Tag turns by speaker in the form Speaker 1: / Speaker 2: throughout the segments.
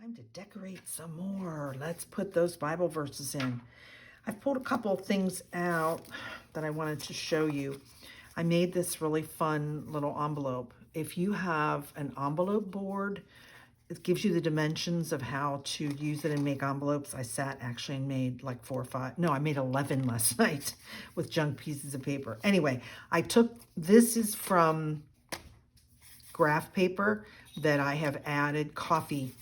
Speaker 1: Time to decorate some more. Let's put those Bible verses in. I've pulled a couple of things out that I wanted to show you. I made this really fun little envelope. If you have an envelope board, it gives you the dimensions of how to use it and make envelopes. I sat actually and made like 4 or 5. No, I made 11 last night with junk pieces of paper. Anyway, this is from graph paper that I have added coffee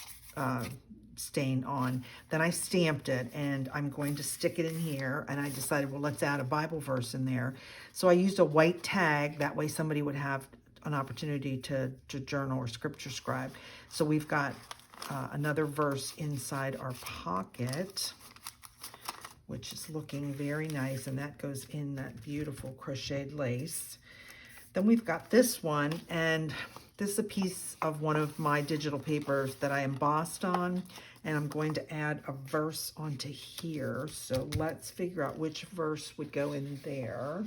Speaker 1: stain on. Then I stamped it and I'm going to stick it in here, and I decided, well, let's add a Bible verse in there. So I used a white tag, that way somebody would have an opportunity to journal or scripture scribe. So we've got another verse inside our pocket, which is looking very nice, and that goes in that beautiful crocheted lace. Then we've got this one, and this is a piece of one of my digital papers that I embossed on, and I'm going to add a verse onto here. So let's figure out which verse would go in there.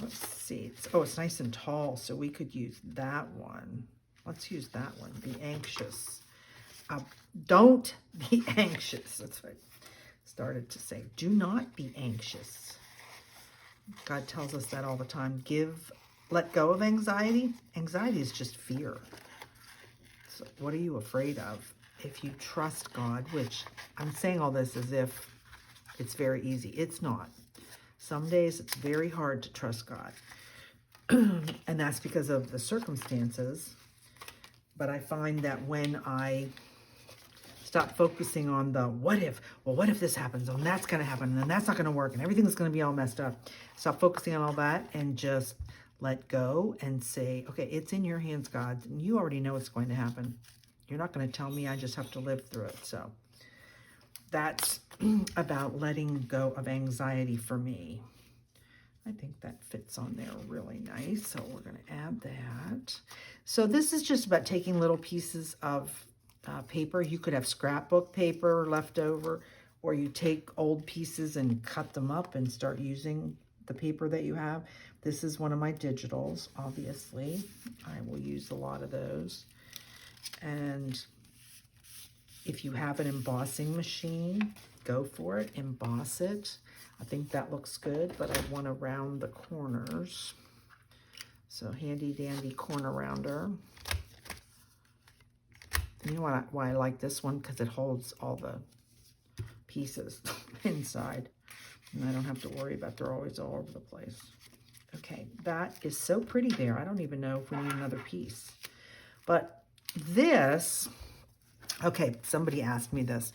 Speaker 1: Let's see. It's nice and tall, so we could use that one. Let's use that one. Be anxious. Don't be anxious. That's what I started to say. Do not be anxious. God tells us that all the time. Let go of anxiety. Anxiety is just fear. So what are you afraid of? If you trust God, which I'm saying all this as if it's very easy. It's not. Some days it's very hard to trust God. And that's because of the circumstances. But I find that when I stop focusing on the what if this happens, and that's going to happen, and then that's not going to work, and everything's going to be all messed up. Stop focusing on all that and just let go and say, okay, it's in your hands, God. And you already know what's going to happen. You're not going to tell me. I just have to live through it. So that's about letting go of anxiety for me. I think that fits on there really nice. So we're going to add that. So this is just about taking little pieces of paper. You could have scrapbook paper left over, or you take old pieces and cut them up and start using the paper that you have. This is one of my digitals, obviously. I will use a lot of those. And if you have an embossing machine, go for it, emboss it. I think that looks good, but I want to round the corners. So handy dandy corner rounder. You know why I like this one? Because it holds all the pieces inside. And I don't have to worry about they're always all over the place. Okay, that is so pretty there. I don't even know if we need another piece. But this, okay, somebody asked me this.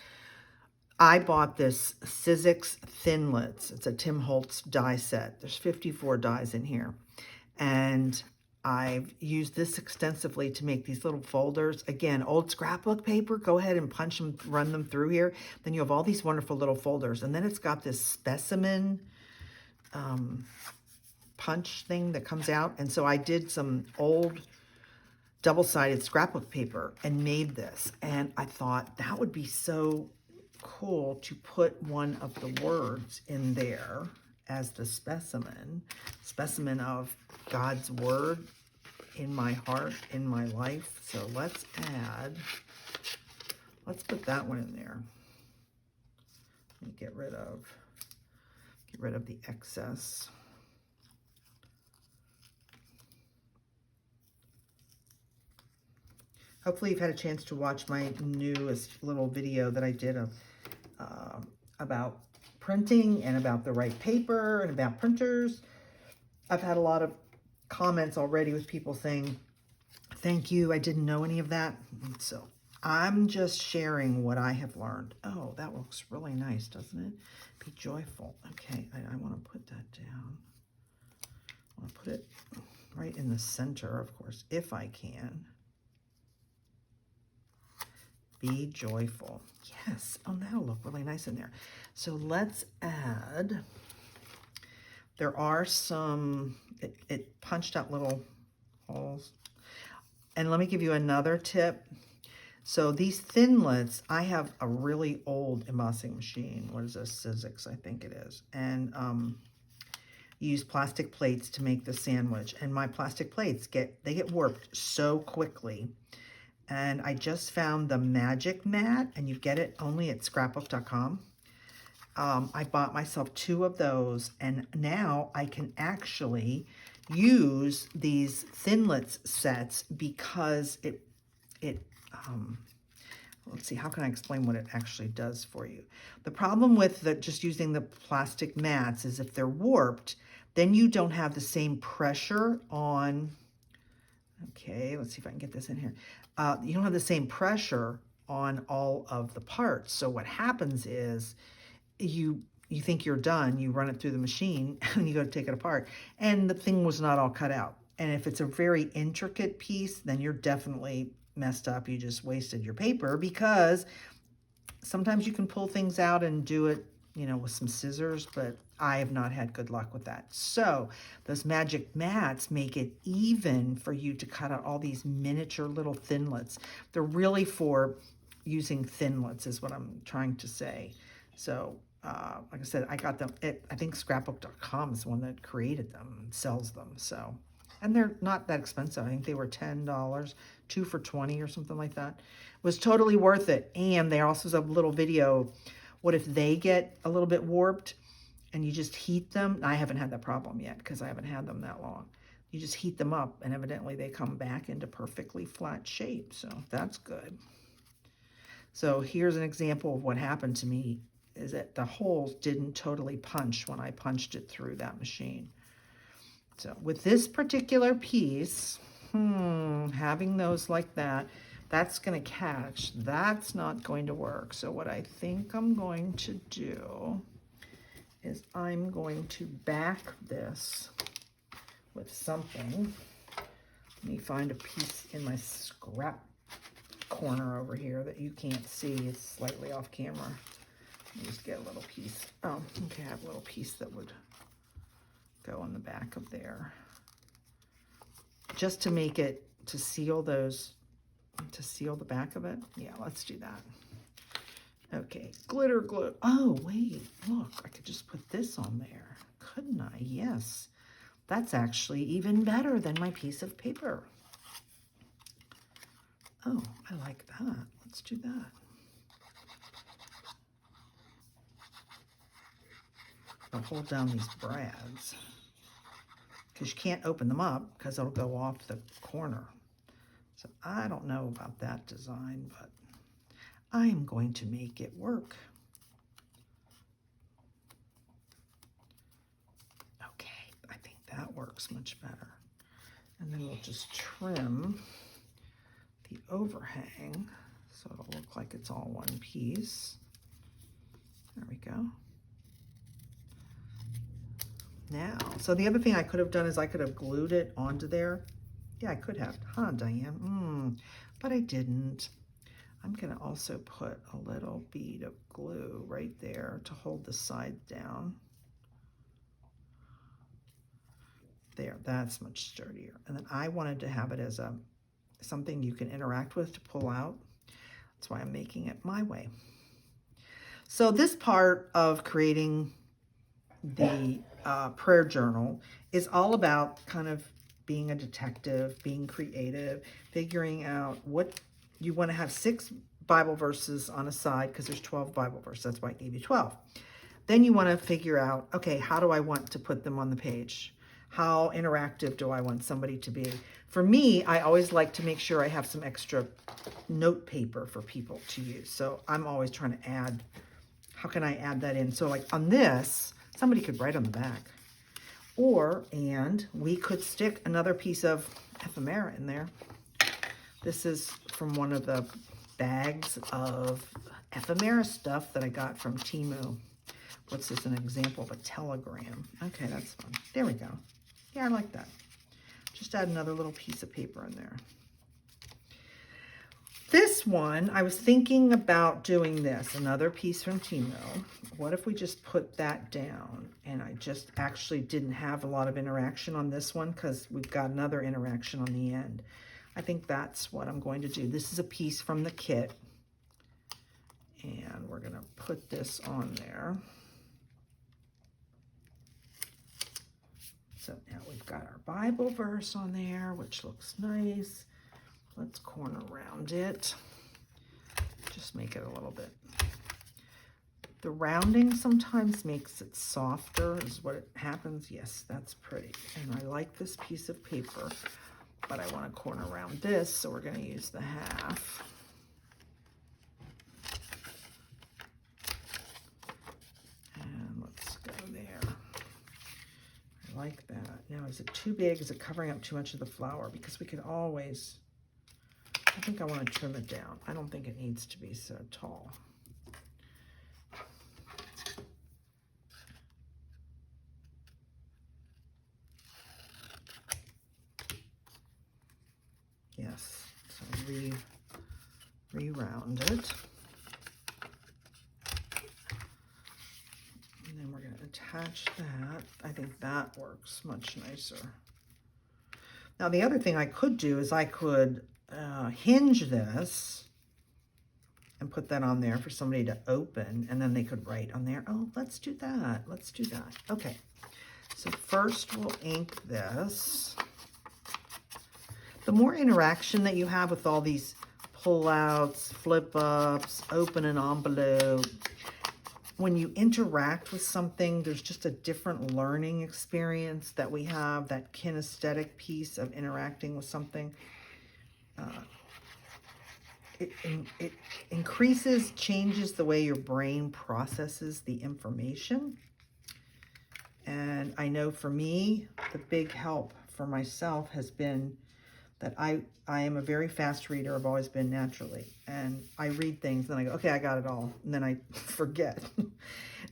Speaker 1: I bought this Sizzix Thinlits. It's a Tim Holtz die set. There's 54 dies in here. And I've used this extensively to make these little folders. Again, old scrapbook paper, go ahead and punch them, run them through here. Then you have all these wonderful little folders. And then it's got this specimen punch thing that comes out. And so I did some old double-sided scrapbook paper and made this. And I thought that would be so cool to put one of the words in there as the specimen of God's word in my heart, in my life. So let's put that one in there. Let me get rid of the excess. Hopefully you've had a chance to watch my newest little video that I did about printing and about the right paper and about printers. I've had a lot of comments already with people saying, thank you, I didn't know any of that. So I'm just sharing what I have learned. Oh, that looks really nice, doesn't it? Be joyful. Okay, I want to put that down. I want to put it right in the center, of course, if I can. Be joyful. Yes. Oh, that'll look really nice in there. So let's add, there are some, it punched out little holes. And let me give you another tip. So these Thinlits, I have a really old embossing machine. What is this? Sizzix, I think it is. And use plastic plates to make the sandwich. And my plastic plates get warped so quickly. and I just found the magic mat, and you get it only at scrapbook.com. I bought myself 2 of those, and now I can actually use these Thinlits sets because let's see, how can I explain what it actually does for you? The problem with just using the plastic mats is if they're warped, then you don't have the same pressure on, okay, let's see if I can get this in here. You don't have the same pressure on all of the parts. So what happens is you think you're done, you run it through the machine, and you go to take it apart, and the thing was not all cut out. And if it's a very intricate piece, then you're definitely messed up. You just wasted your paper, because sometimes you can pull things out and do it, you know, with some scissors, but I have not had good luck with that. So those magic mats make it even for you to cut out all these miniature little Thinlits. They're really for using Thinlits is what I'm trying to say. So like I said, I got them at, I think scrapbook.com is the one that created them and sells them. So, and they're not that expensive. I think they were $10, 2 for $20 or something like that. It was totally worth it. And they also have a little video. What if they get a little bit warped and you just heat them? I haven't had that problem yet because I haven't had them that long. You just heat them up, and evidently they come back into perfectly flat shape. So that's good. So here's an example of what happened to me, is that the holes didn't totally punch when I punched it through that machine. So with this particular piece, having those like that, that's going to catch. That's not going to work. So what I think I'm going to do is I'm going to back this with something. Let me find a piece in my scrap corner over here that you can't see. It's slightly off camera. Let me just get a little piece. Oh, okay, I have a little piece that would go on the back of there. Just to make it, to seal those, to seal the back of it. Yeah, let's do that. Okay, glitter glue. Oh, wait, look, I could just put this on there, couldn't I? Yes, that's actually even better than my piece of paper. Oh, I like that. Let's do that. I'll hold down these brads because you can't open them up because it'll go off the corner. So I don't know about that design, but I'm going to make it work. Okay, I think that works much better. And then we'll just trim the overhang so it'll look like it's all one piece. There we go. Now, so the other thing I could have done is I could have glued it onto there. Yeah, I could have, huh, Diane? But I didn't. I'm going to also put a little bead of glue right there to hold the side down. There, that's much sturdier. And then I wanted to have it as a something you can interact with to pull out. That's why I'm making it my way. So this part of creating the prayer journal is all about kind of being a detective, being creative, figuring out what you want to have 6 Bible verses on a side because there's 12 Bible verses. That's why I gave you 12. Then you want to figure out, okay, how do I want to put them on the page? How interactive do I want somebody to be? For me, I always like to make sure I have some extra note paper for people to use. So I'm always trying to add, how can I add that in? So like on this, somebody could write on the back. And we could stick another piece of ephemera in there. This is from one of the bags of ephemera stuff that I got from Temu. What's this, an example of a telegram? Okay, that's fun. There we go. Yeah, I like that. Just add another little piece of paper in there. This one, I was thinking about doing this, another piece from Temu. What if we just put that down? And I just actually didn't have a lot of interaction on this one because we've got another interaction on the end. I think that's what I'm going to do. This is a piece from the kit. And we're going to put this on there. So now we've got our Bible verse on there, which looks nice. Let's corner round it. Just make it a little bit. The rounding sometimes makes it softer, is what it happens. Yes, that's pretty. And I like this piece of paper, but I want to corner around this, so we're going to use the half. And let's go there. I like that. Now, is it too big? Is it covering up too much of the flower? Because we could always, I think I want to trim it down. I don't think it needs to be so tall. Yes, so re-round it. And then we're going to attach that. I think that works much nicer. Now, the other thing I could do is I could hinge this and put that on there for somebody to open, and then they could write on there. Oh, let's do that. Let's do that. Okay, so first we'll ink this. The more interaction that you have with all these pull-outs, flip-ups, open an envelope, when you interact with something, there's just a different learning experience that we have, that kinesthetic piece of interacting with something. It increases, changes the way your brain processes the information. And I know for me, the big help for myself has been that I am a very fast reader. I've always been naturally. And I read things and I go, okay, I got it all. And then I forget.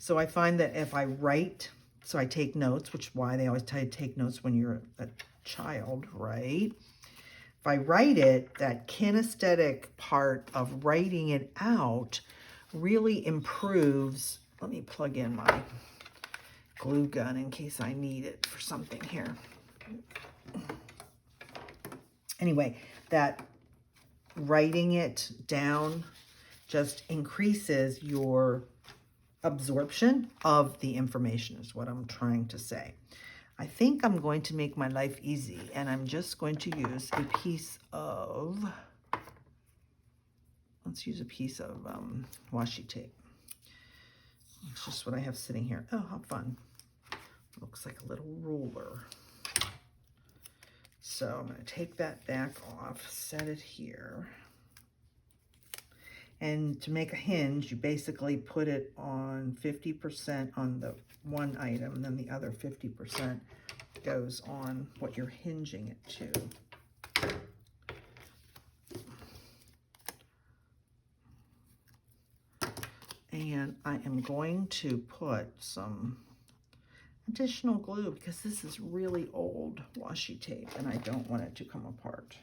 Speaker 1: So I find that if I write, so I take notes, which is why they always tell you to take notes when you're a child, right? If I write it, that kinesthetic part of writing it out really improves. Let me plug in my glue gun in case I need it for something here. Anyway, that writing it down just increases your absorption of the information, is what I'm trying to say. I think I'm going to make my life easy, and I'm just going to use a piece of, let's use a piece of washi tape. It's just what I have sitting here. Oh, how fun. Looks like a little ruler. So I'm going to take that back off, set it here. And to make a hinge, you basically put it on 50% on the one item, and then the other 50% goes on what you're hinging it to. And I am going to put some additional glue because this is really old washi tape and I don't want it to come apart.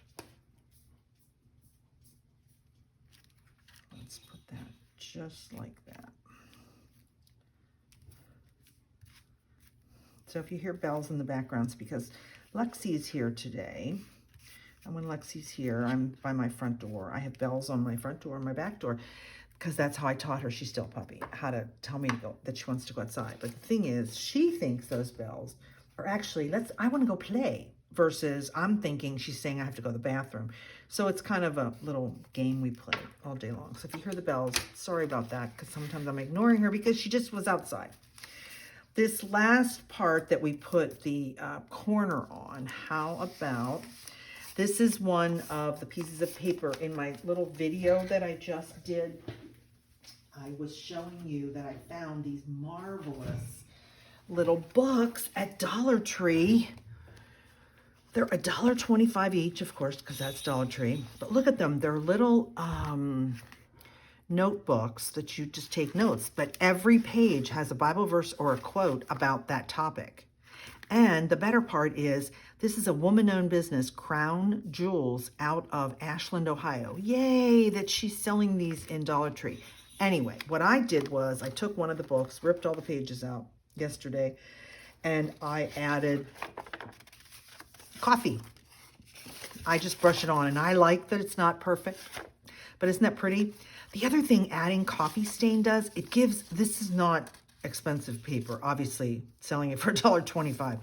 Speaker 1: Let's put that just like that. So if you hear bells in the background, it's because Lexi's here today. And when Lexi's here, I'm by my front door. I have bells on my front door and my back door because that's how I taught her, she's still a puppy, how to tell me to go, that she wants to go outside. But the thing is, she thinks those bells are actually, I want to go play, versus I'm thinking she's saying I have to go to the bathroom. So it's kind of a little game we play all day long. So if you hear the bells, sorry about that, because sometimes I'm ignoring her because she just was outside. This last part that we put the corner on, how about, this is one of the pieces of paper in my little video that I just did. I was showing you that I found these marvelous little books at Dollar Tree. They're $1.25 each, of course, because that's Dollar Tree. But look at them. They're little notebooks that you just take notes. But every page has a Bible verse or a quote about that topic. And the better part is, this is a woman-owned business, Crown Jewels, out of Ashland, Ohio. Yay, that she's selling these in Dollar Tree. Anyway, what I did was I took one of the books, ripped all the pages out yesterday, and I added coffee. I just brush it on, and I like that it's not perfect, but isn't that pretty? The other thing adding coffee stain does, it gives, this is not expensive paper, obviously selling it for $1.25,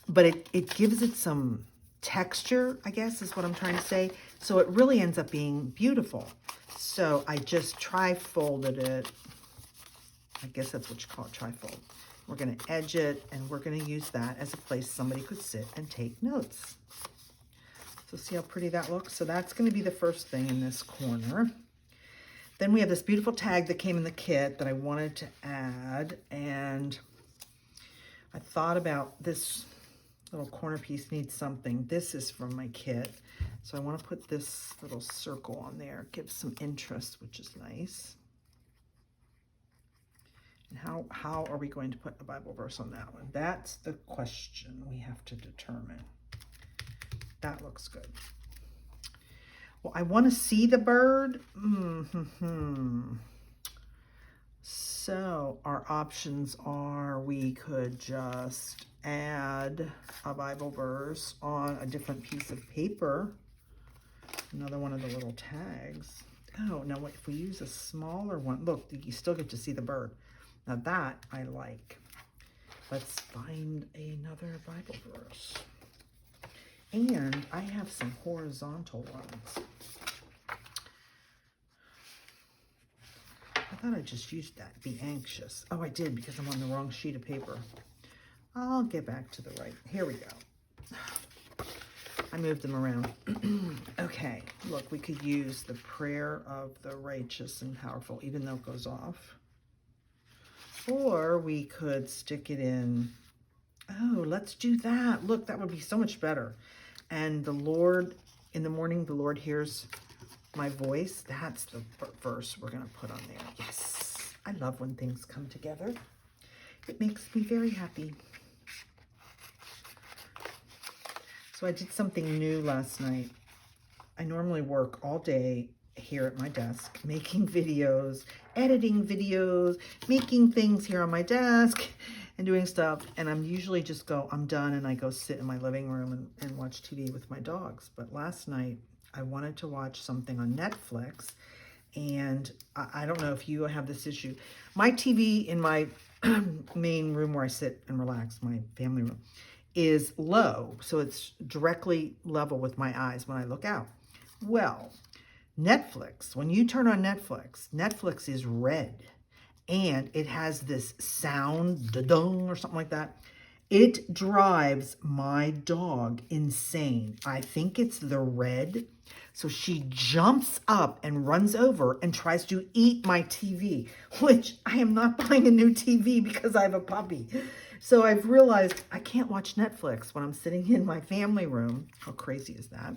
Speaker 1: but it gives it some texture, I guess is what I'm trying to say. So it really ends up being beautiful. So I just tri-folded it. I guess that's what you call it, tri-fold. We're going to edge it, and we're going to use that as a place somebody could sit and take notes. So see how pretty that looks? So that's going to be the first thing in this corner. Then we have this beautiful tag that came in the kit that I wanted to add, and I thought about this little corner piece needs something. This is from my kit, so I want to put this little circle on there. It gives some interest, which is nice. And how are we going to put a Bible verse on that one? That's the question we have to determine. That looks good. Well, I want to see the bird. So our options are we could just add a Bible verse on a different piece of paper. Another one of the little tags. Oh, now if we use a smaller one, look, you still get to see the bird. Now that I like. Let's find another Bible verse. And I have some horizontal ones. I thought I just used that, be anxious. Oh, I did, because I'm on the wrong sheet of paper. I'll get back to the right. Here we go. I moved them around. Okay, look, we could use the prayer of the righteous and powerful, even though it goes off. Or we could stick it in. Oh, let's do that. Look, that would be so much better. And the Lord, in the morning, the Lord hears my voice. That's the verse we're going to put on there. Yes. I love when things come together. It makes me very happy. So I did something new last night. I normally work all day here at my desk, making videos, editing videos, making things here on my desk, and doing stuff. And I'm usually just I'm done, and I go sit in my living room and watch TV with my dogs. But last night, I wanted to watch something on Netflix, and I don't know if you have this issue. My TV in my main room where I sit and relax, my family room, is low, so it's directly level with my eyes when I look out. Well, Netflix, when you turn on Netflix, Netflix is red, and it has this sound, da-dung, or something like that. It drives my dog insane. I think it's the red. So she jumps up and runs over and tries to eat my TV, which I am not buying a new TV because I have a puppy. So I've realized I can't watch Netflix when I'm sitting in my family room. How crazy is that?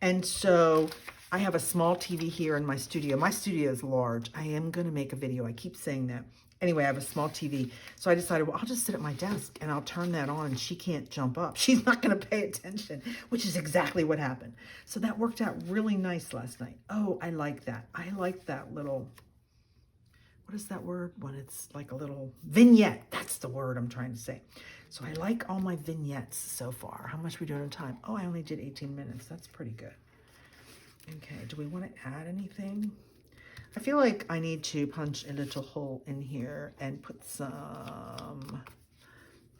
Speaker 1: And so I have a small TV here in my studio. My studio is large. I am going to make a video. I keep saying that. Anyway, I have a small TV. So I decided, well, I'll just sit at my desk and I'll turn that on, and she can't jump up. She's not going to pay attention, which is exactly what happened. So that worked out really nice last night. Oh, I like that. I like that little, what is that word? When it's like a little vignette. That's the word I'm trying to say. So I like all my vignettes so far. How much are we doing in time? Oh, I only did 18 minutes. That's pretty good. Okay, do we want to add anything? I feel like I need to punch a little hole in here and put some,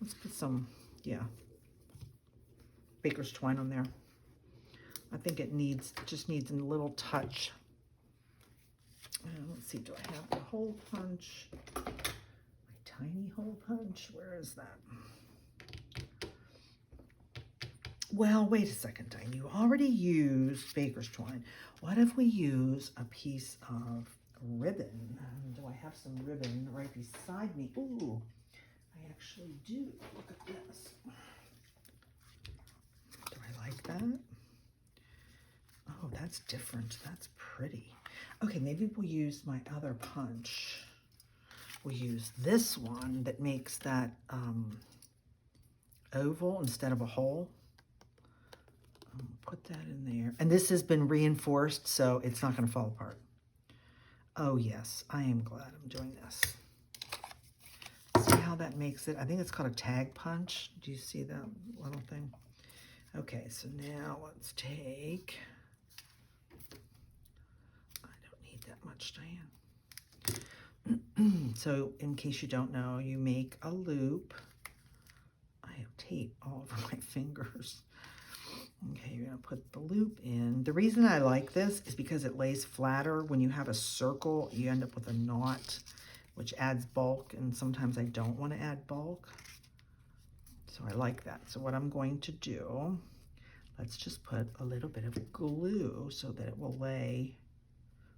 Speaker 1: let's put some, yeah, baker's twine on there. I think it just needs a little touch. Let's see, do I have the hole punch? My tiny hole punch, where is that? Well, wait a second, Diane. You already used baker's twine. What if we use a piece of ribbon? Do I have some ribbon right beside me? Ooh, I actually do. Look at this. Do I like that? Oh, that's different. That's pretty. Okay, maybe we'll use my other punch. We'll use this one that makes that oval instead of a hole. Put that in there. And this has been reinforced, so it's not going to fall apart. Oh, yes. I am glad I'm doing this. See how that makes it? I think it's called a tag punch. Do you see that little thing? Okay, so now let's take... I don't need that much, Diane. So, in case you don't know, you make a loop. I have tape all over my fingers. going to put the loop in. The reason I like this is because it lays flatter. When you have a circle, you end up with a knot, which adds bulk, and sometimes I don't want to add bulk. So I like that. So what I'm going to do, let's just put a little bit of glue so that it will lay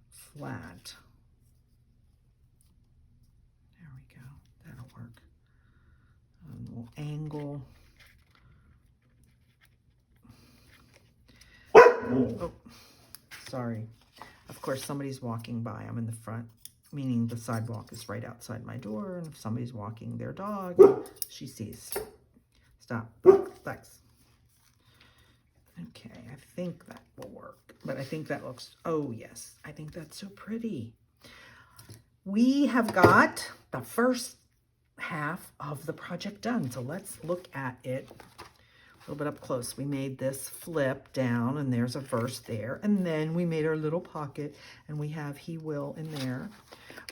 Speaker 1: flat. There we go. That'll work. And we'll angle. Oh, sorry. Of course, somebody's walking by. I'm in the front, meaning the sidewalk is right outside my door. And if somebody's walking their dog, she sees. Stop. Lex. Okay, I think that will work. But I think that looks, oh yes, I think that's so pretty. We have got the first half of the project done. So let's look at it a little bit up close. We made this flip down and there's a verse there. And then we made our little pocket and we have he will in there.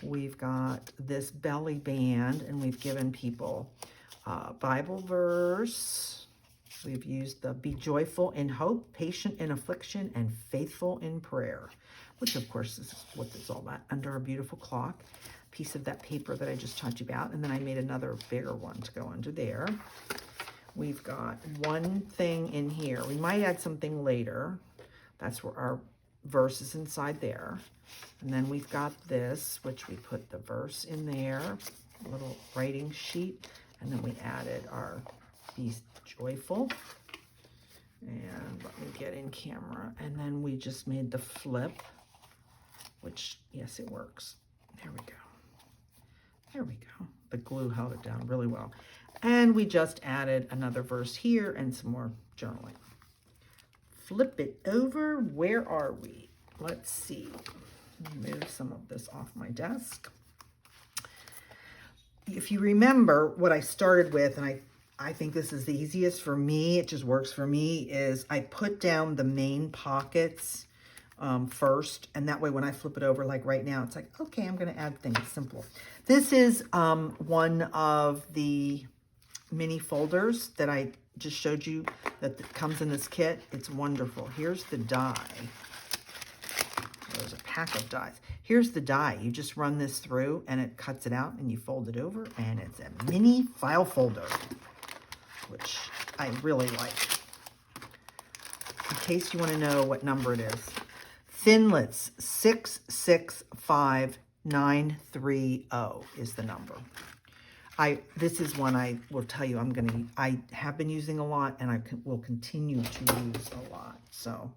Speaker 1: We've got this belly band and we've given people Bible verse. We've used the be joyful in hope, patient in affliction, and faithful in prayer, which of course is what it's all about, under a beautiful clock. Piece of that paper that I just taught you about. And then I made another bigger one to go under there. We've got one thing in here. We might add something later. That's where our verse is inside there. And then we've got this, which we put the verse in there, a little writing sheet. And then we added our be joyful. And let me get in camera. And then we just made the flip, which, yes, it works. There we go. There we go. The glue held it down really well. And we just added another verse here and some more journaling. Flip it over. Where are we? Let's see. Let me move some of this off my desk. If you remember what I started with, and I think this is the easiest for me, it just works for me, is I put down the main pockets first, and that way when I flip it over, like right now, it's like, okay, I'm going to add things simple. This is one of the mini folders that I just showed you that comes in this kit. It's wonderful. Here's the die. There's a pack of dies. Here's the die. You just run this through and it cuts it out and you fold it over and it's a mini file folder, which I really like. In case you want to know what number it is. Thinlits 665930 is the number. This is one I will tell you I have been using a lot and I will continue to use a lot. So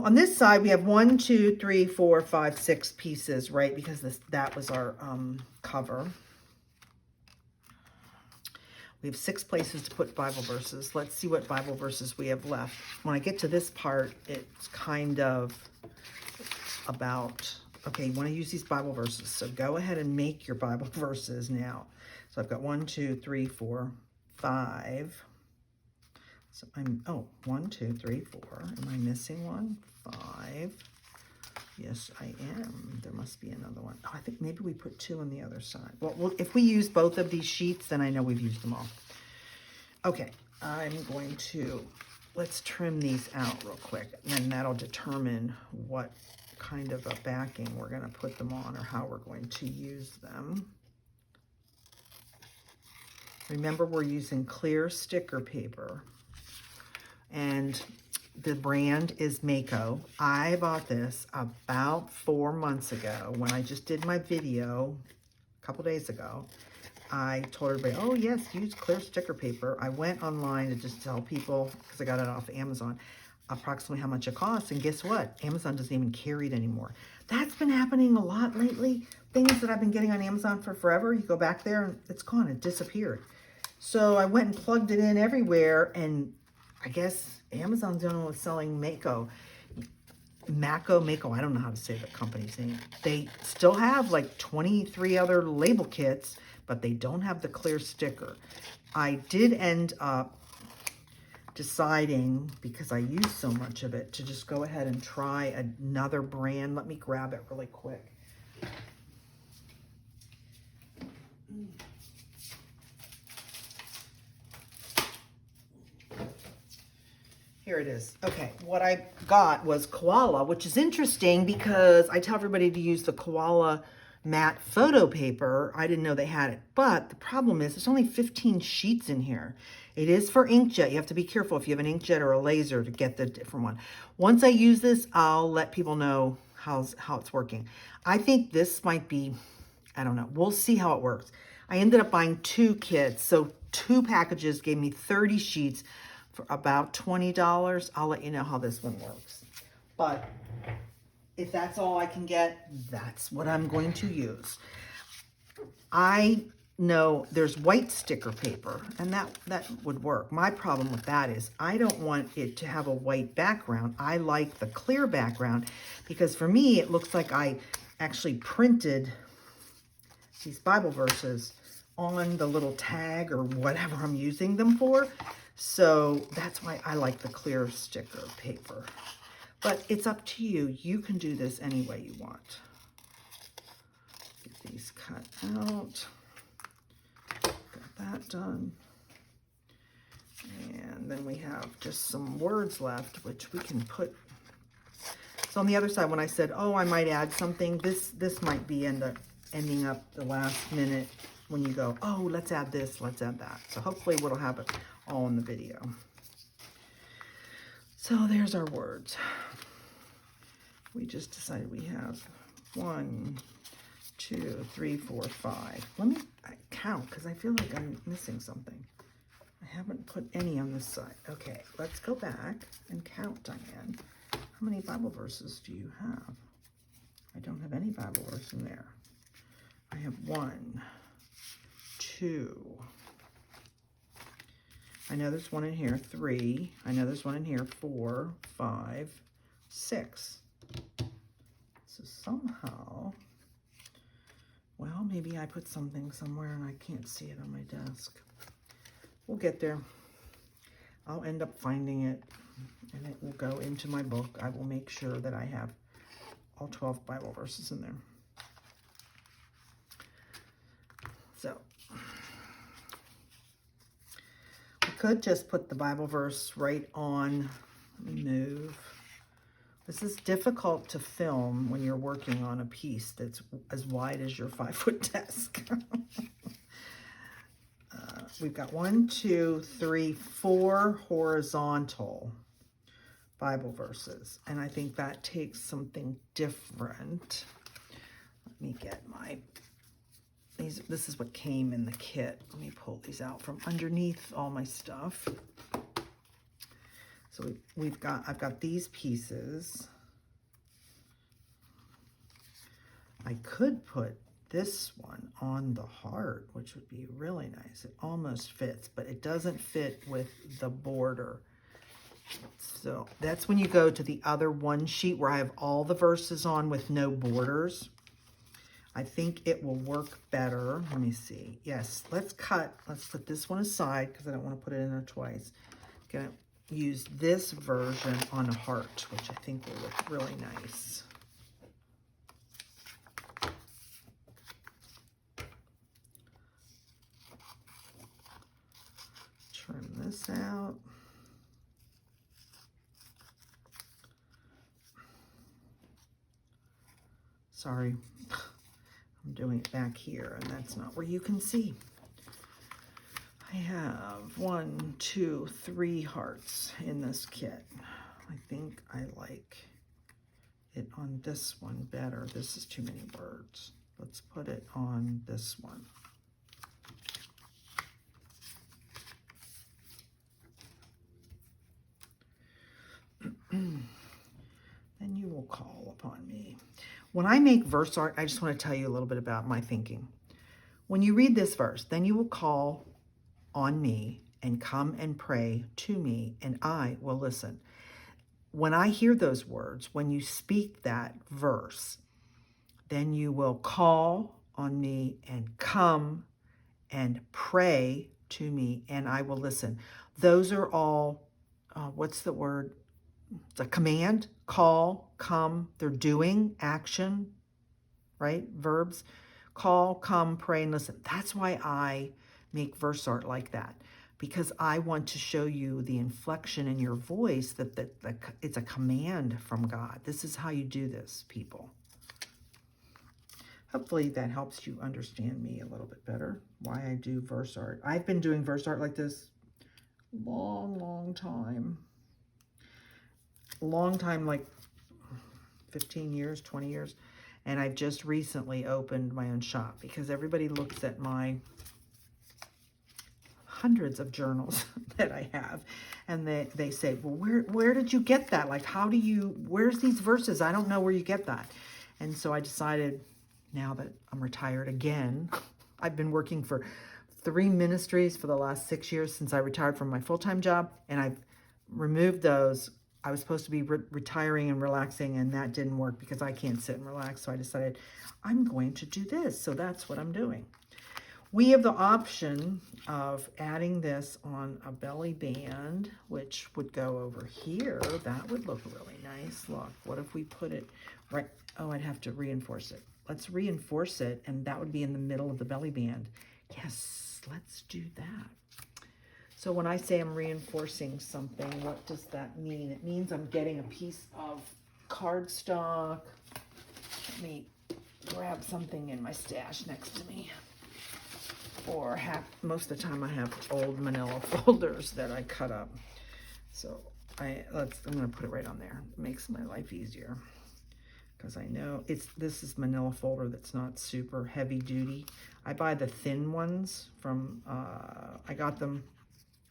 Speaker 1: on this side we have 1, 2, 3, 4, 5, 6 pieces, right? Because that was our cover. We have 6 places to put Bible verses. Let's see what Bible verses we have left. When I get to this part, it's kind of about, okay, you want to use these Bible verses. So go ahead and make your Bible verses now. So I've got 1, 2, 3, 4, 5. So 1, 2, 3, 4. Am I missing one? 5. Yes, I am. There must be another one. Oh, I think maybe we put 2 on the other side. Well, if we use both of these sheets, then I know we've used them all. Okay, I'm going to, let's trim these out real quick. And then that'll determine what kind of a backing we're going to put them on or how we're going to use them. Remember, we're using clear sticker paper. And the brand is Mako. I bought this about 4 months ago when I just did my video a couple days ago. I told everybody, oh yes, use clear sticker paper. I went online to just tell people, because I got it off Amazon, approximately how much it costs. And guess what? Amazon doesn't even carry it anymore. That's been happening a lot lately. Things that I've been getting on Amazon for forever, you go back there and it's gone. It disappeared. So I went and plugged it in everywhere, and I guess Amazon's the only one selling Mako. Mako, I don't know how to say the company's name. They still have like 23 other label kits, but they don't have the clear sticker. I did end up deciding, because I use so much of it, to just go ahead and try another brand. Let me grab it really quick. Here it is. Okay, what I got was koala, which is interesting because I tell everybody to use the koala matte photo paper. I didn't know they had it, but the problem is there's only 15 sheets in here. It is for inkjet. You have to be careful if you have an inkjet or a laser to get the different one. Once I use this, I'll let people know how it's working. I think this might be, I don't know. We'll see how it works. I ended up buying 2 kits, so 2 packages gave me 30 sheets for about $20. I'll let you know how this one works. But if that's all I can get, that's what I'm going to use. I know there's white sticker paper, and that would work. My problem with that is I don't want it to have a white background. I like the clear background because for me, it looks like I actually printed these Bible verses on the little tag or whatever I'm using them for. So that's why I like the clear sticker paper. But it's up to you. You can do this any way you want. Get these cut out. Got that done. And then we have just some words left, which we can put. So on the other side, when I said, oh, I might add something, this might be ending up the last minute when you go, oh, let's add this, let's add that. So hopefully we'll have it all in the video. So there's our words. We just decided we have 1, 2, 3, 4, 5. Let me count because I feel like I'm missing something. I haven't put any on this side. Okay, let's go back and count, Diane. How many Bible verses do you have? I don't have any Bible verse in there. I have 1, 2. I know there's one in here, 3. I know there's one in here, 4, 5, 6. So somehow, well, maybe I put something somewhere and I can't see it on my desk. We'll get there. I'll end up finding it and it will go into my book. I will make sure that I have all 12 Bible verses in there. So, I could just put the Bible verse right on. Let me move. This is difficult to film when you're working on a piece that's as wide as your 5-foot desk. We've got 1, 2, 3, 4 horizontal Bible verses. And I think that takes something different. Let me get my, this is what came in the kit. Let me pull these out from underneath all my stuff. So I've got these pieces. I could put this one on the heart, which would be really nice. It almost fits, but it doesn't fit with the border. So that's when you go to the other one sheet where I have all the verses on with no borders. I think it will work better. Let me see. Yes, let's put this one aside because I don't want to put it in there twice. Gonna use this version on a heart, which I think will look really nice. Trim this out. Sorry, I'm doing it back here, and that's not where you can see. I have 1, 2, 3 hearts in this kit. I think I like it on this one better. This is too many words. Let's put it on this one. Then you will call upon me. When I make verse art, I just want to tell you a little bit about my thinking. When you read this verse, then you will call on me and come and pray to me, and I will listen. When I hear those words, when you speak that verse, then you will call on me and come and pray to me, and I will listen. Those are all, what's the word? It's a command, call, come, they're doing, action, right? Verbs, call, come, pray, and listen. That's why I make verse art like that, because I want to show you the inflection in your voice, that it's a command from God. This is how you do this, people. Hopefully that helps you understand me a little bit better, why I do verse art. I've been doing verse art like this long time. Long time, like 15 years, 20 years. And I've just recently opened my own shop because everybody looks at my hundreds of journals that I have, and they say, well, where did you get that? Like, where's these verses? I don't know where you get that. And so I decided, now that I'm retired again, I've been working for 3 ministries for the last 6 years since I retired from my full-time job, and I've removed those. I was supposed to be retiring and relaxing, and that didn't work because I can't sit and relax. So I decided I'm going to do this. So that's what I'm doing. We have the option of adding this on a belly band, which would go over here. That would look really nice. Look, what if we put it right? Oh, I'd have to reinforce it. Let's reinforce it, and that would be in the middle of the belly band. Yes, let's do that. So when I say I'm reinforcing something, what does that mean? It means I'm getting a piece of cardstock. Let me grab something in my stash next to me. Or most of the time I have old manila folders that I cut up. So I'm gonna put it right on there. It makes my life easier, because I know this is manila folder that's not super heavy duty. I buy the thin ones from I got them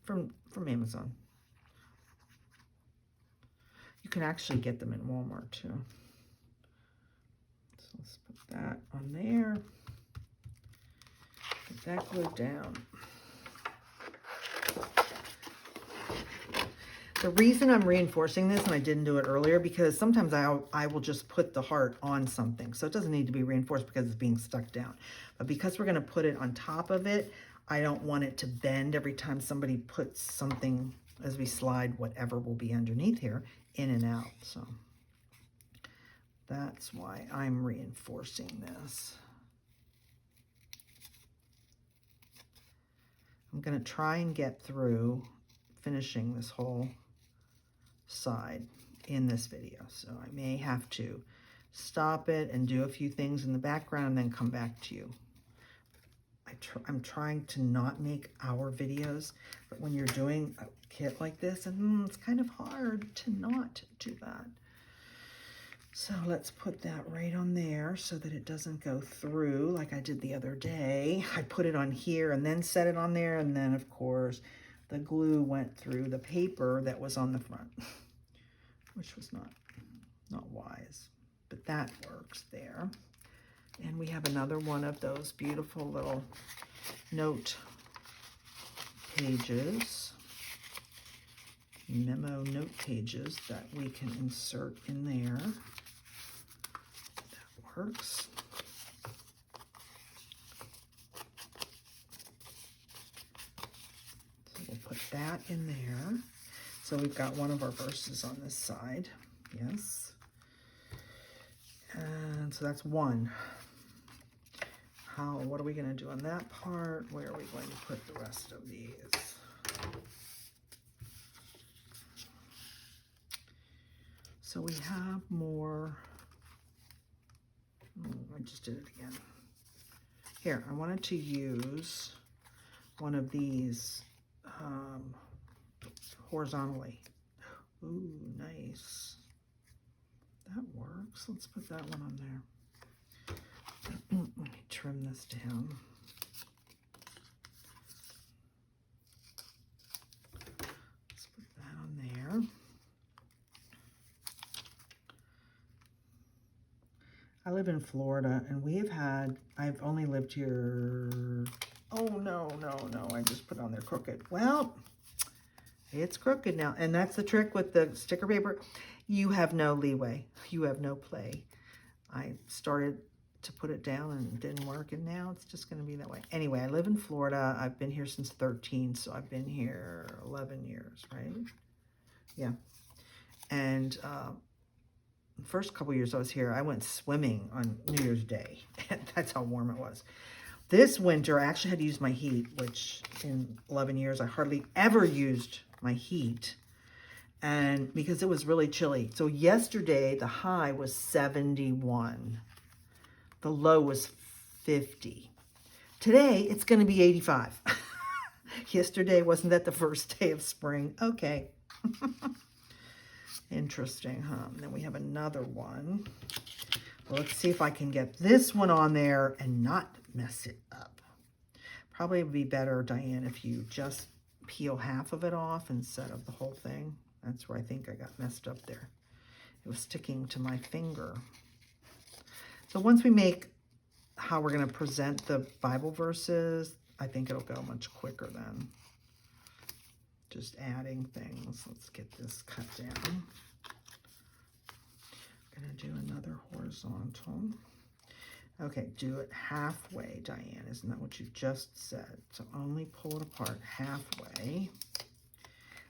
Speaker 1: from Amazon. You can actually get them in Walmart too. So let's put that on there. Get that glued down. The reason I'm reinforcing this, and I didn't do it earlier, because sometimes I will just put the heart on something. So it doesn't need to be reinforced because it's being stuck down. But because we're going to put it on top of it, I don't want it to bend every time somebody puts something, as we slide whatever will be underneath here, in and out. So that's why I'm reinforcing this. I'm going to try and get through finishing this whole side in this video. So I may have to stop it and do a few things in the background and then come back to you. I'm trying to not make hour videos, but when you're doing a kit like this, and it's kind of hard to not do that. So let's put that right on there so that it doesn't go through like I did the other day. I put it on here and then set it on there, and then of course the glue went through the paper that was on the front, which was not wise, but that works there. And we have another one of those beautiful little note pages, memo note pages that we can insert in there. That works. So we'll put that in there. So we've got one of our verses on this side. Yes. And so that's one. What are we going to do on that part? Where are we going to put the rest of these? So we have more. I just did it again. Here, I wanted to use one of these horizontally. Ooh, nice. That works. Let's put that one on there. Let me trim this down. Let's put that on there. I live in Florida, and I've only lived here, oh no, I just put it on there crooked. Well, it's crooked now, and that's the trick with the sticker paper. You have no leeway. You have no play. I started to put it down and it didn't work, and now it's just going to be that way. Anyway, I live in Florida. I've been here since 13, so I've been here 11 years, right? Yeah. And the first couple years I was here, I went swimming on New Year's Day. That's how warm it was. This winter, I actually had to use my heat, which in 11 years, I hardly ever used my heat. And because it was really chilly. So yesterday, the high was 71. The low was 50. Today, it's going to be 85. Yesterday, wasn't that the first day of spring? Okay. Interesting, huh? And then we have another one. Well, let's see if I can get this one on there and not mess it up. Probably would be better, Diane, if you just peel half of it off instead of the whole thing. That's where I think I got messed up there. It was sticking to my finger. So once we make how we're going to present the Bible verses, I think it'll go much quicker then. Just adding things. Let's get this cut down. I'm going to do another horizontal. Okay, do it halfway, Diane. Isn't that what you just said? So only pull it apart halfway.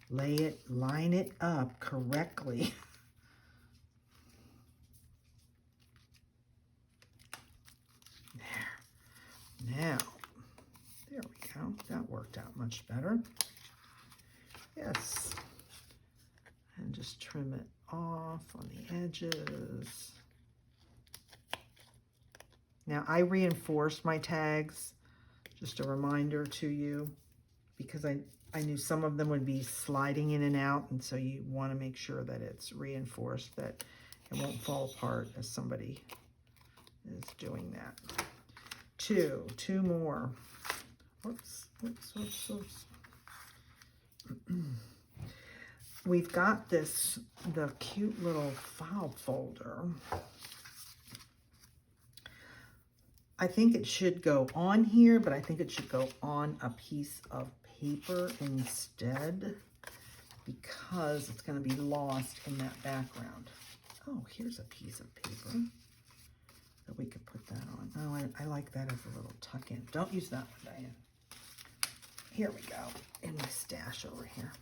Speaker 1: Lay it, line it up correctly. There. Now, there we go. That worked out much better. Yes. And just trim it off on the edges. Now, I reinforced my tags, just a reminder to you, because I knew some of them would be sliding in and out, and so you want to make sure that it's reinforced, that it won't fall apart as somebody is doing that. Two more. Whoops, whoops, whoops, whoops. We've got the cute little file folder. I think it should go on here, but I think it should go on a piece of paper instead, because it's going to be lost in that background. Oh, here's a piece of paper that we could put that on. Oh, I like that as a little tuck-in. Don't use that one, Diane. Here we go, in my stash over here.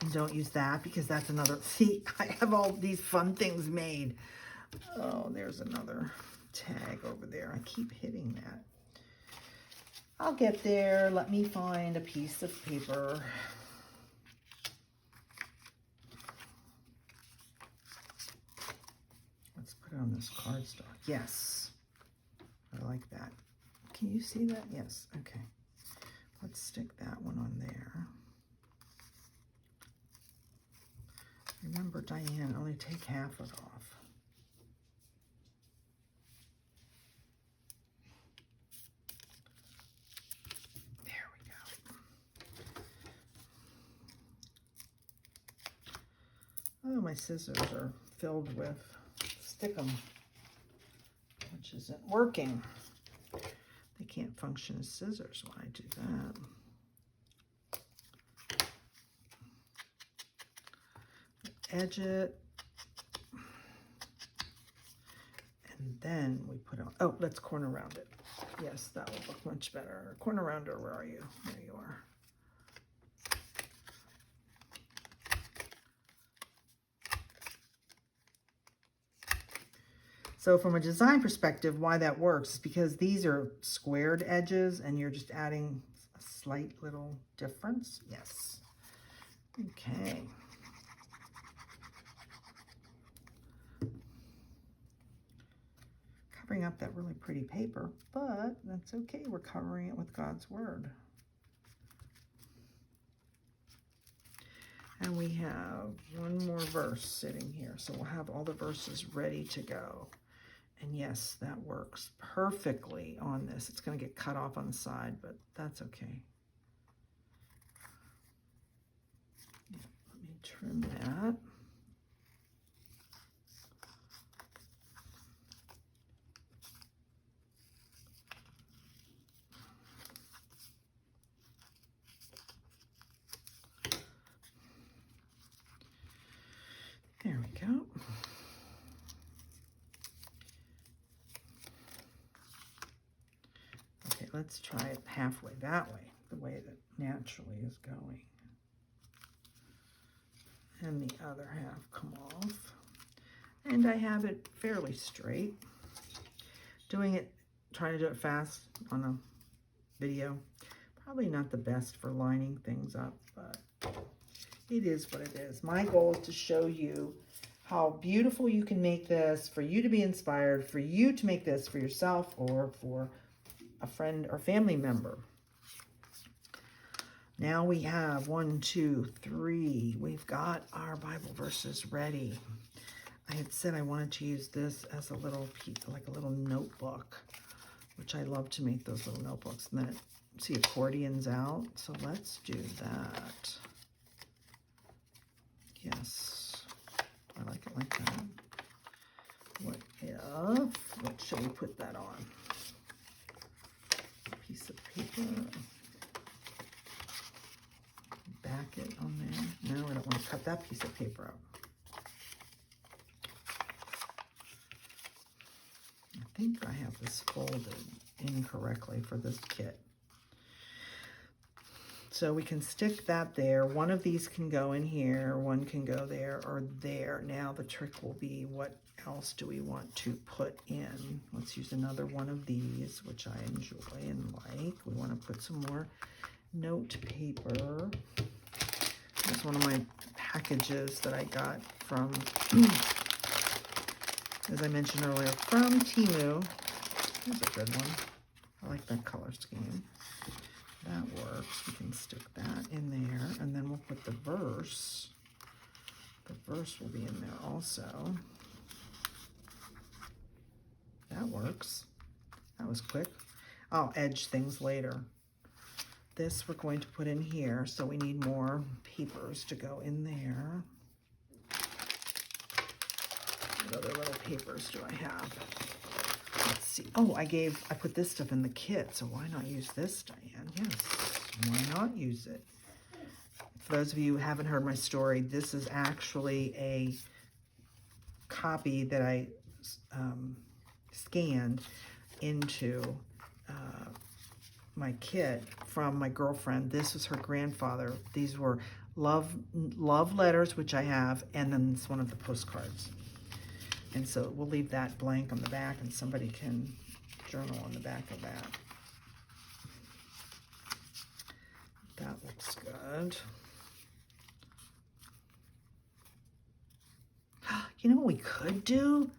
Speaker 1: And don't use that, because that's another, see, I have all these fun things made. Oh, there's another tag over there. I keep hitting that. I'll get there. Let me find a piece of paper. Let's put it on this cardstock. Yes, I like that. Can you see that? Yes, okay. Let's stick that one on there. Remember, Diane, only take half of it off. There we go. Oh, my scissors are filled with stickum, which isn't working. They can't function as scissors when I do that. Edge it. And then we put on, oh, let's corner round it. Yes, that will look much better. Corner rounder, where are you? There you are. So from a design perspective, why that works is because these are squared edges and you're just adding a slight little difference. Yes. Okay. Covering up that really pretty paper, but that's okay. We're covering it with God's Word. And we have one more verse sitting here. So we'll have all the verses ready to go. And yes, that works perfectly on this. It's going to get cut off on the side, but that's okay. Yeah, let me trim that. There we go. Okay, let's try it halfway that way, the way that naturally is going. And the other half come off. And I have it fairly straight. Trying to do it fast on video. Probably not the best for lining things up, but it is what it is. My goal is to show you how beautiful you can make this, for you to be inspired, for you to make this for yourself or for a friend or family member. Now we have 1, 2, 3. We've got our Bible verses ready. I had said I wanted to use this as a little piece, like a little notebook, which I love to make those little notebooks. And then see accordion's out, so let's do that. Yes, I like it like that. What shall we put that on? A piece of paper. Back it on there. No, I don't want to cut that piece of paper out. I think I have this folded incorrectly for this kit. So we can stick that there. One of these can go in here, one can go there or there. Now the trick will be, what else do we want to put in? Let's use another one of these, which I enjoy and like. We want to put some more note paper. It's one of my packages that I got from, as I mentioned earlier, from Temu. Here's a good one. I like that color scheme. That works. We can stick that in there, and then we'll put the verse. The verse will be in there also. That works. That was quick. I'll edge things later. This we're going to put in here, so we need more papers to go in there. What other little papers do I have? Let's see. Oh, I put this stuff in the kit, so why not use this, Diane? Yes, why not use it? For those of you who haven't heard my story, this is actually a copy that I scanned into my kit from my girlfriend. This was her grandfather. These were love letters, which I have, and then it's one of the postcards. And so we'll leave that blank on the back, and somebody can journal on the back of that. That looks good. You know what we could do?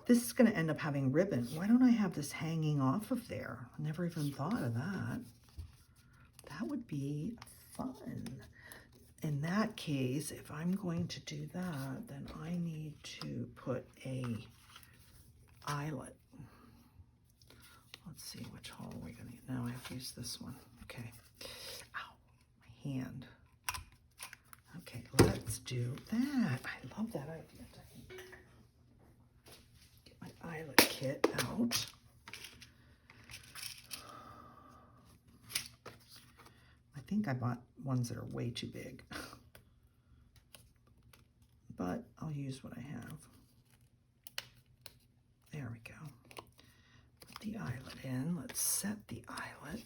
Speaker 1: This is going to end up having ribbon. Why don't I have this hanging off of there? I never even thought of that. That would be fun. In that case, if I'm going to do that, then I need to put a eyelet. Let's see, which hole are we going to use? Now I have to use this one. Okay. Ow, my hand. Okay, let's do that. I love that idea. Eyelet kit out. I think I bought ones that are way too big, but I'll use what I have. There we go. Put the eyelet in. Let's set the eyelet.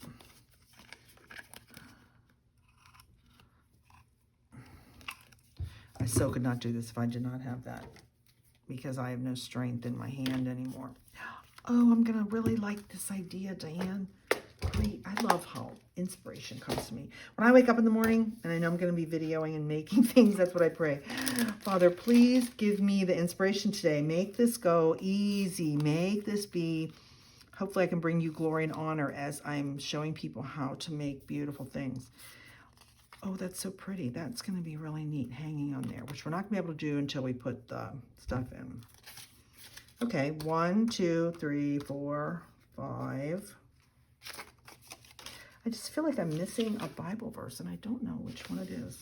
Speaker 1: I so could not do this if I did not have that, because I have no strength in my hand anymore. Oh, I'm gonna really like this idea, Diane. Great. I love how inspiration comes to me. When I wake up in the morning, and I know I'm gonna be videoing and making things, that's what I pray. Father, please give me the inspiration today. Make this go easy. Make this be, hopefully I can bring you glory and honor as I'm showing people how to make beautiful things. Oh, that's so pretty. That's going to be really neat hanging on there, which we're not going to be able to do until we put the stuff in. Okay, 1, 2, 3, 4, 5. I just feel like I'm missing a Bible verse, and I don't know which one it is.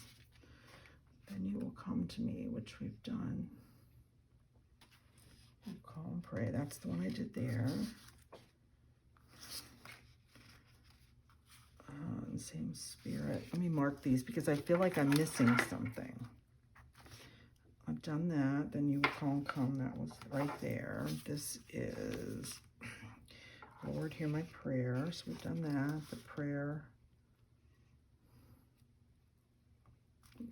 Speaker 1: Then you will come to me, which we've done. I'll call and pray. That's the one I did there. Same spirit. Let me mark these because I feel like I'm missing something. I've done that. Then you will call and come. That was right there. This is Lord, hear my prayer. So we've done that. The prayer,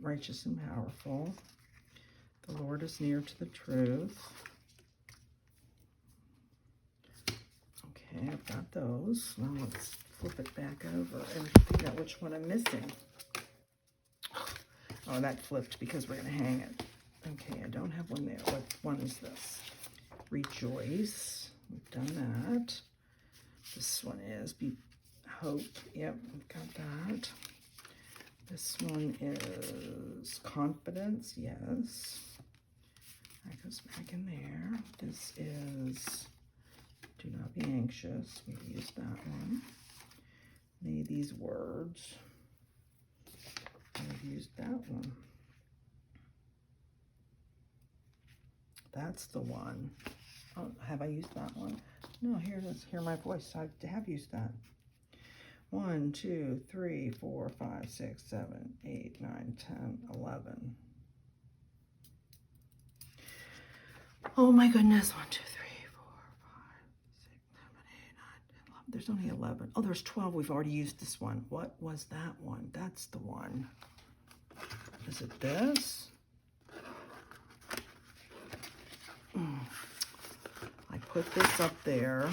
Speaker 1: righteous and powerful. The Lord is near to the truth. Okay, I've got those. Now let's flip it back over and figure out which one I'm missing. Oh, that flipped because we're going to hang it. Okay, I don't have one there. What one is this? Rejoice. We've done that. This one is be hope. Yep, we've got that. This one is confidence. Yes. That goes back in there. This is do not be anxious. We've used that one. Need these words. I've used that one. That's the one. Oh, have I used that one? No, here it is. Hear my voice. I have used that. 1, 2, 3, 4, 5, 6, 7, 8, 9, 10, 11. Oh my goodness. 1, 2, 3, 4, 5, 6, 7, 8, 9, 10, 11. There's only 11. Oh, there's 12. We've already used this one. What was that one? That's the one. Is it this? I put this up there.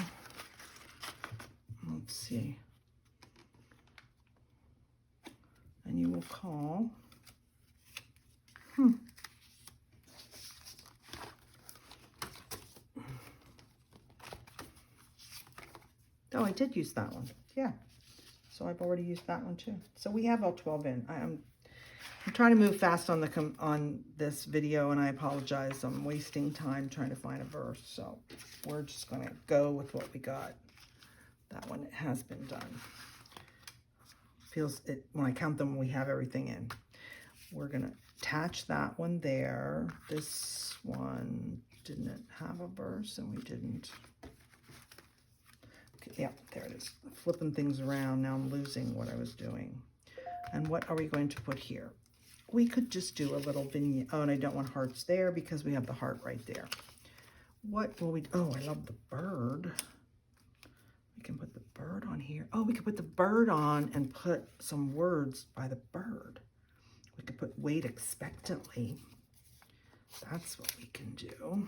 Speaker 1: Let's see. And you will call. Oh, I did use that one. Yeah. So I've already used that one too. So we have all 12 in. I'm trying to move fast on this video, and I apologize. I'm wasting time trying to find a verse. So we're just going to go with what we got. That one has been done. Feels it when I count them, we have everything in. We're going to attach that one there. This one didn't have a verse, and we didn't. Okay, yeah, there it is. Flipping things around. Now I'm losing what I was doing. And what are we going to put here? We could just do a little vignette. Oh, and I don't want hearts there because we have the heart right there. What will we, oh, I love the bird. We can put the bird on here. Oh, we could put the bird on and put some words by the bird. We could put wait expectantly. That's what we can do.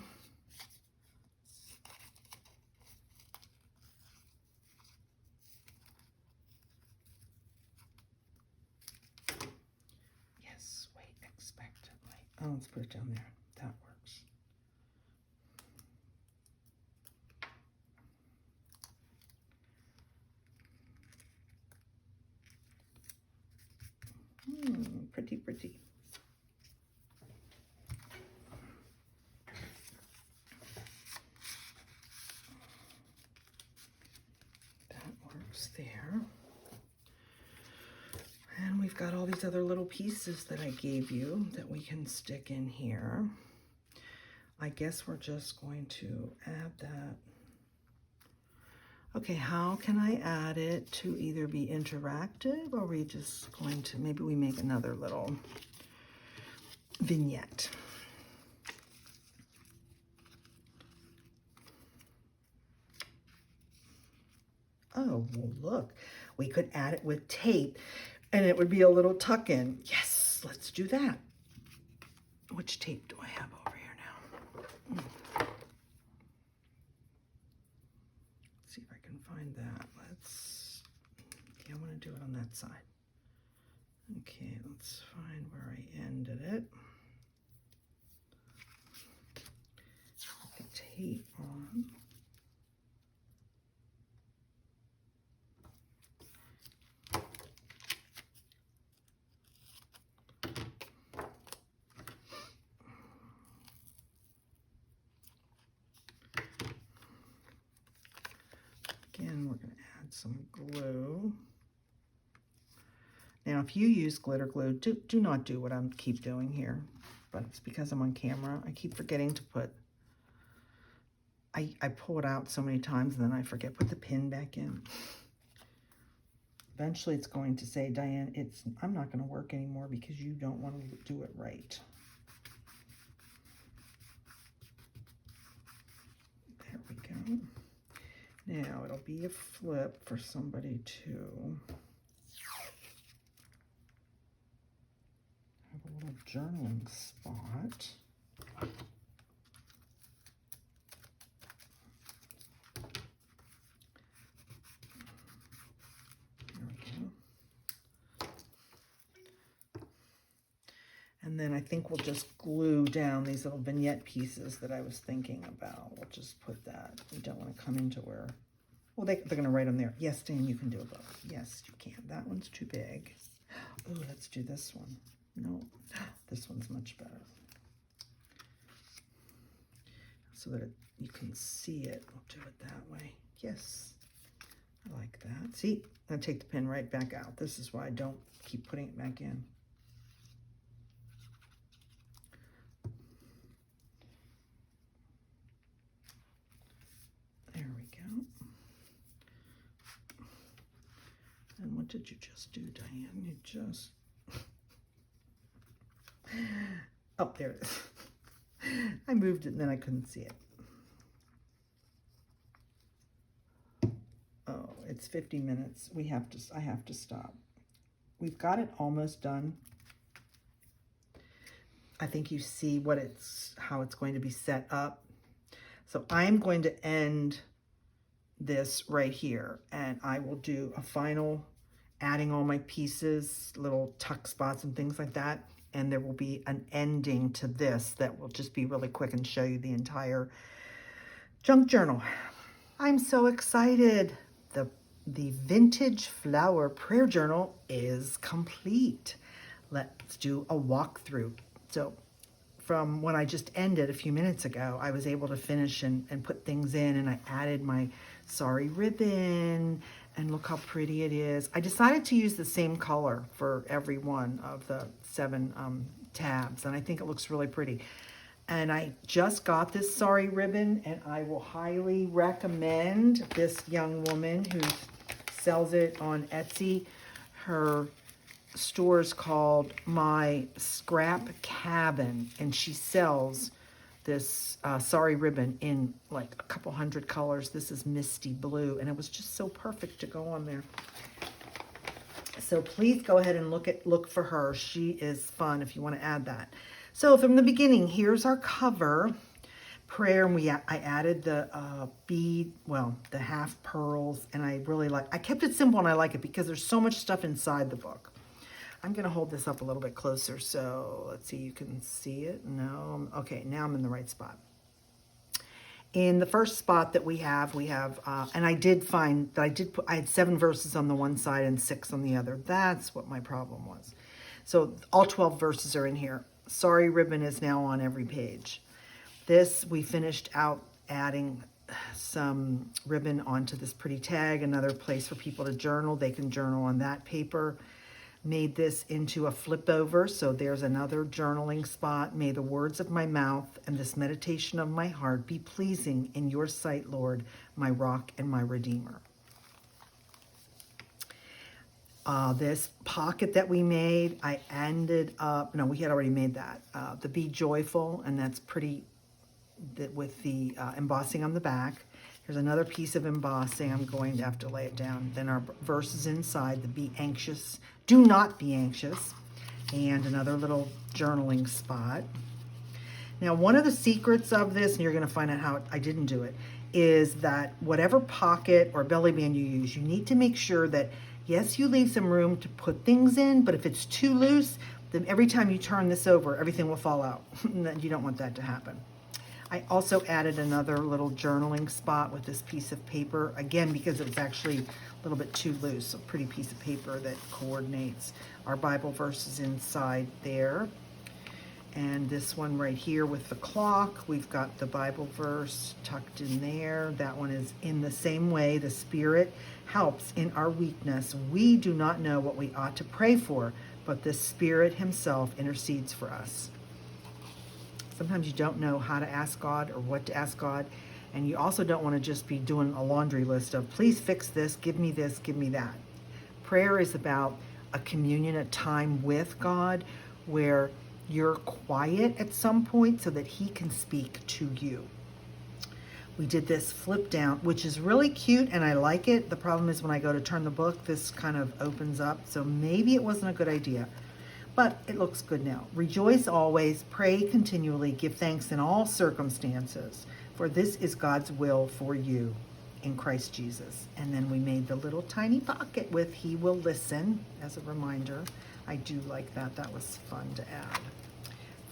Speaker 1: Oh, let's put it down there. That works. Pretty, pretty. That works there. And we've got all these other little pieces that I gave you that we can stick in here. I guess we're just going to add that. Okay, how can I add it to either be interactive, or are we just going to, maybe we make another little vignette. Oh, well, look, we could add it with tape. And it would be a little tuck-in. Yes, let's do that. Which tape do I have over here now? Let's see if I can find that. Okay, I want to do it on that side. Okay, let's find where I ended it. Put the tape on. Again, we're going to add some glue. Now, if you use glitter glue, do not do what I keep doing here. But it's because I'm on camera. I keep forgetting to put, I pull it out so many times and then I forget, put the pin back in. Eventually it's going to say, Diane, I'm not going to work anymore because you don't want to do it right. There we go. Now, it'll be a flip for somebody to have a little journaling spot. And then I think we'll just glue down these little vignette pieces that I was thinking about. We'll just put that. We don't want to come into where... Well, they're going to write them there. Yes, Dan, you can do it both. Yes, you can. That one's too big. Oh, let's do this one. No, this one's much better. So that you can see it. We'll do it that way. Yes, I like that. See, I'm going to take the pen right back out. This is why I don't keep putting it back in. There we go. And what did you just do, Diane? You just... Oh, there it is. I moved it and then I couldn't see it. Oh, it's 50 minutes. I have to stop. We've got it almost done. I think you see how it's going to be set up. So I'm going to end this right here, and I will do a final adding all my pieces, little tuck spots and things like that. And there will be an ending to this that will just be really quick and show you the entire junk journal. I'm so excited. The vintage flower prayer journal is complete. Let's do a walkthrough. So from when I just ended a few minutes ago, I was able to finish and put things in, and I added my sorry ribbon, and look how pretty it is. I decided to use the same color for every one of the 7 tabs, and I think it looks really pretty. And I just got this sorry ribbon, and I will highly recommend this young woman who sells it on Etsy. Her store is called My Scrap Cabin, and she sells this sorry ribbon in like a couple hundred colors. This is misty blue, and it was just so perfect to go on there. So please go ahead and look for her. She is fun if you want to add that. So from the beginning, here's our cover prayer, and I added the bead, the half pearls, and I kept it simple, and I like it because there's so much stuff inside the book. I'm going to hold this up a little bit closer, so let's see, you can see it. No, okay, now I'm in the right spot. In the first spot that we have, and I did find that I had 7 verses on the one side and 6 on the other. That's what my problem was. So all 12 verses are in here. Sorry ribbon is now on every page. This, we finished out adding some ribbon onto this pretty tag, another place for people to journal. They can journal on that paper. Made this into a flip over, so there's another journaling spot. May the words of my mouth and this meditation of my heart be pleasing in your sight, Lord, my rock and my redeemer. This pocket that we made, I ended up, no, we had already made that. The Be Joyful, and that's pretty with the embossing on the back. Here's another piece of embossing. I'm going to have to lay it down. Then our verses inside, the Be Anxious, Do Not Be Anxious, and another little journaling spot. Now, one of the secrets of this, and you're going to find out how I didn't do it, is that whatever pocket or belly band you use, you need to make sure that, yes, you leave some room to put things in, but if it's too loose, then every time you turn this over, everything will fall out. You don't want that to happen. I also added another little journaling spot with this piece of paper, again, because it was actually a little bit too loose, a pretty piece of paper that coordinates our Bible verses inside there. And this one right here with the clock, we've got the Bible verse tucked in there. That one is in the same way. The Spirit helps in our weakness. We do not know what we ought to pray for, but the Spirit himself intercedes for us. Sometimes you don't know how to ask God or what to ask God. And you also don't want to just be doing a laundry list of, please fix this, give me that. Prayer is about a communion, a time with God where you're quiet at some point so that he can speak to you. We did this flip down, which is really cute, and I like it. The problem is when I go to turn the book, this kind of opens up. So maybe it wasn't a good idea. But it looks good now. Rejoice always, pray continually, give thanks in all circumstances, for this is God's will for you in Christ Jesus. And then we made the little tiny pocket with He will listen as a reminder. I do like that. That was fun to add.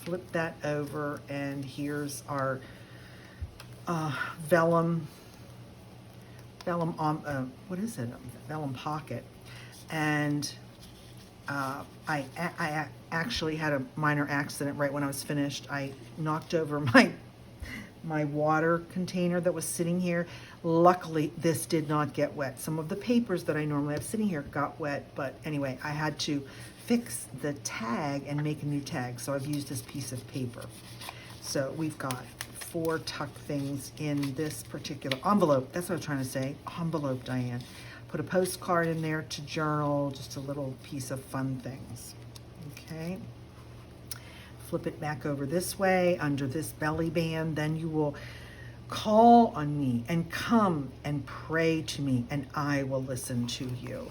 Speaker 1: flip that over, and here's our vellum, what is it? Vellum pocket. And I actually had a minor accident right when I was finished. I knocked over my water container that was sitting here. Luckily, this did not get wet. Some of the papers that I normally have sitting here got wet, but anyway, I had to fix the tag and make a new tag, so I've used this piece of paper. So we've got 4 tuck things in this particular envelope. That's what I'm trying to say. Envelope, Diane. Put a postcard in there to journal, just a little piece of fun things. Okay. Flip it back over this way under this belly band. Then you will call on me and come and pray to me, and I will listen to you.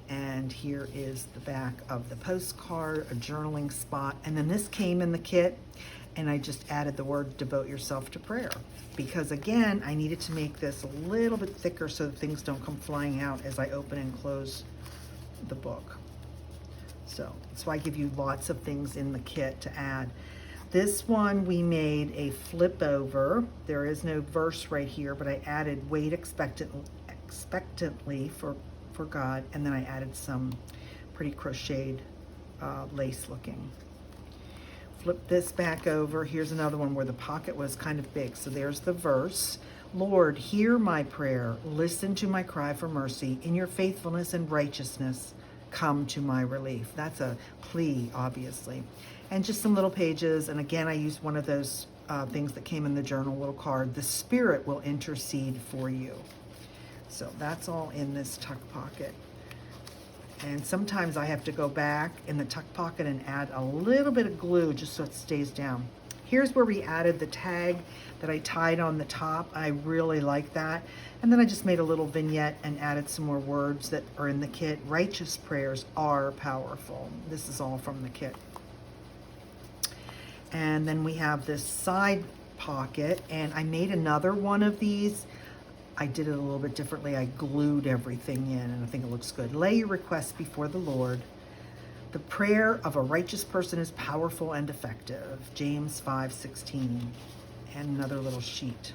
Speaker 1: And here is the back of the postcard, a journaling spot. And then this came in the kit, and I just added the word devote yourself to prayer. Because again, I needed to make this a little bit thicker so that things don't come flying out as I open and close the book. So I give you lots of things in the kit to add. This one we made a flip over. There is no verse right here, but I added wait expectantly for God, and then I added some pretty crocheted lace looking. Flip this back over. Here's another one where the pocket was kind of big. So there's the verse. Lord, hear my prayer. Listen to my cry for mercy. In your faithfulness and righteousness, come to my relief. That's a plea, obviously. And just some little pages. And again, I used one of those things that came in the journal, little card. The Spirit will intercede for you. So that's all in this tuck pocket. And sometimes I have to go back in the tuck pocket and add a little bit of glue just so it stays down. Here's where we added the tag that I tied on the top. I really like that. And then I just made a little vignette and added some more words that are in the kit. Righteous prayers are powerful. This is all from the kit. And then we have this side pocket, and I made another one of these. I did it a little bit differently. I glued everything in, and I think it looks good. Lay your requests before the Lord. The prayer of a righteous person is powerful and effective. James 5:16. And another little sheet.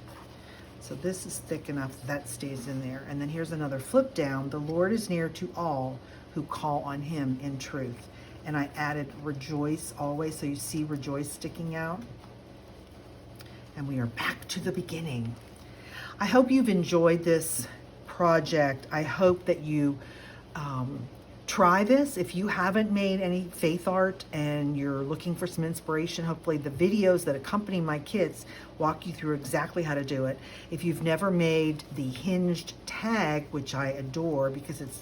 Speaker 1: So this is thick enough that stays in there. And then here's another flip down. The Lord is near to all who call on him in truth. And I added rejoice always, so you see rejoice sticking out. And we are back to the beginning. I hope you've enjoyed this project. I hope that you try this. If you haven't made any faith art and you're looking for some inspiration, hopefully the videos that accompany my kits walk you through exactly how to do it. If you've never made the hinged tag, which I adore because it's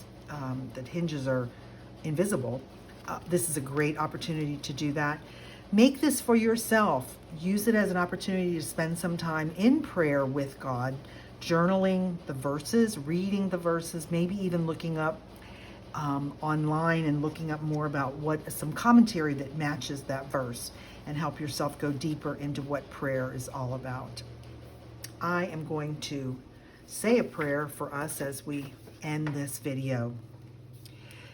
Speaker 1: the hinges are invisible, this is a great opportunity to do that. Make this for yourself. Use it as an opportunity to spend some time in prayer with God, journaling the verses, reading the verses, maybe even looking up online and looking up more about some commentary that matches that verse, and help yourself go deeper into what prayer is all about. I am going to say a prayer for us as we end this video.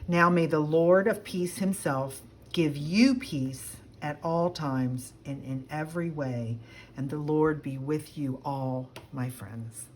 Speaker 1: Now may the Lord of peace himself give you peace at all times and in every way, and the Lord be with you all, my friends.